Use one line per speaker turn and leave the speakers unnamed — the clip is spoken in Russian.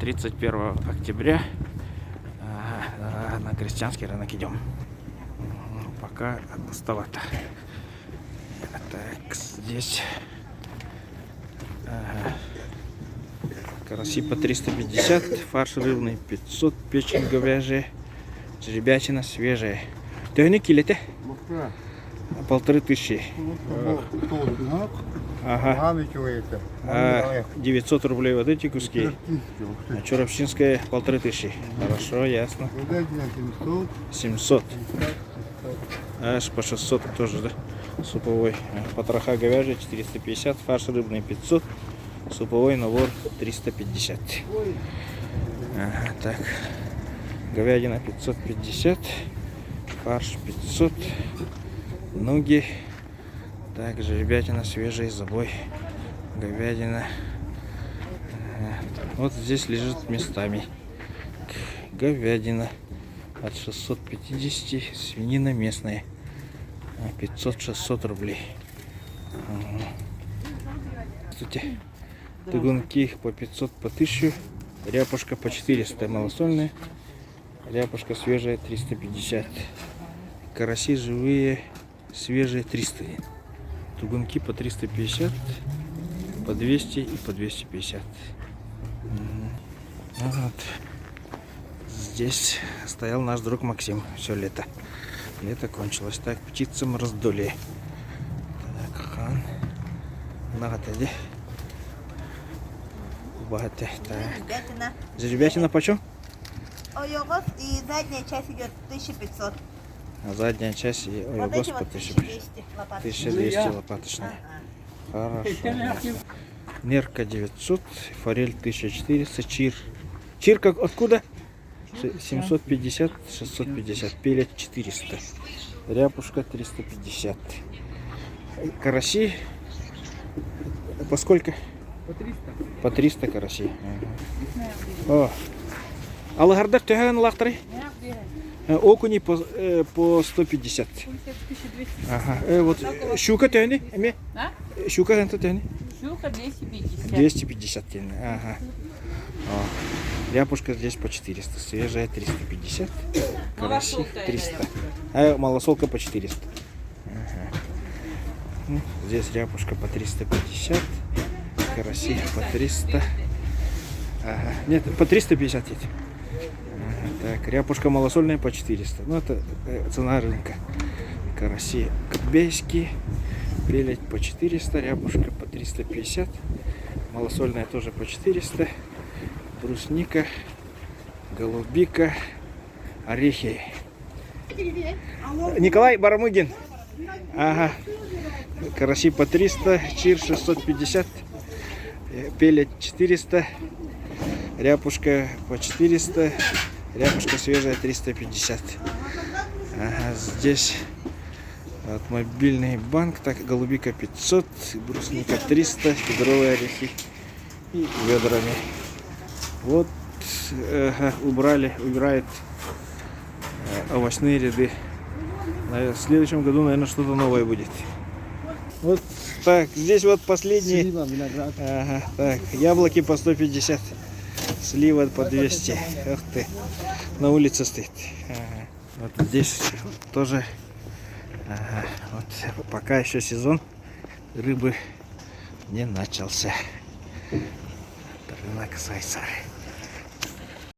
31 октября на крестьянский рынок идем. Пока пустовато. Так, здесь караси по 350, фарш рыбный 500, печень говяжья, жеребятина свежая. Тёгни килете? 1500. Ага. 900 рублей вот эти куски. А Чуровщинская 1500. Хорошо, ясно. 700. Аж по 600 тоже, да? Суповой. Потроха говяжья 450, фарш рыбный 500, суповой набор 350. Ага, так. Говядина 550, фарш 500, ноги. Так, жеребятина свежий, забой, говядина. Вот здесь лежит местами. Говядина от 650, свинина местная 500-600 рублей. Кстати, тыгунки по 500, по 1000, ряпушка по 400, малосольная, ряпушка свежая 350, караси живые свежие 300, тугунки по 350, по 200 и по 250. Вот. Здесь стоял наш друг Максим все лето. Лето кончилось. Так, птицам раздолье. Так, хан. Нагатели. Богатый. Так. Жеребятина почем?
Ойогос и задняя часть идет 1500.
А задняя часть и ойогос по 1200. 1200 лопаточная. Хорошо. Нерка 900, форель 1400, чир. Чир как откуда? 750, 650, пелет 400, ряпушка 350. Караси по сколько?
По 300.
По 300 караси. О, алагардар тягаен лахтары? Окуни по 150. Ага. Вот щука тяни? Щука это тяни?
Щука 250.
250 тяни. Ага. О. Ряпушка здесь по 400, свежая 350, караси 300, а малосолка по 400. Ага. Здесь ряпушка по 350, караси по 300, ага. Нет, по 350 есть. Ага. Так, ряпушка малосольная по 400, ну это цена рынка. Караси кобейские, пелеть по 400, ряпушка по 350, малосольная тоже по 400. Брусника, голубика, орехи. Николай Барамыгин. Ага. Караси по 300, чир 650, пелет 400, ряпушка по 400, ряпушка свежая 350. Ага, здесь вот, мобильный банк, так, голубика 500, брусника 300, кедровые орехи и ведрами. Вот убирает овощные ряды. В следующем году, наверное, что-то новое будет. Вот так, здесь вот последние. Ага, так, яблоки по 150, слива по 200. Эх ты, на улице стоит. Ага. Вот здесь тоже. Ага, вот пока еще сезон рыбы не начался. Рынок Сайсары.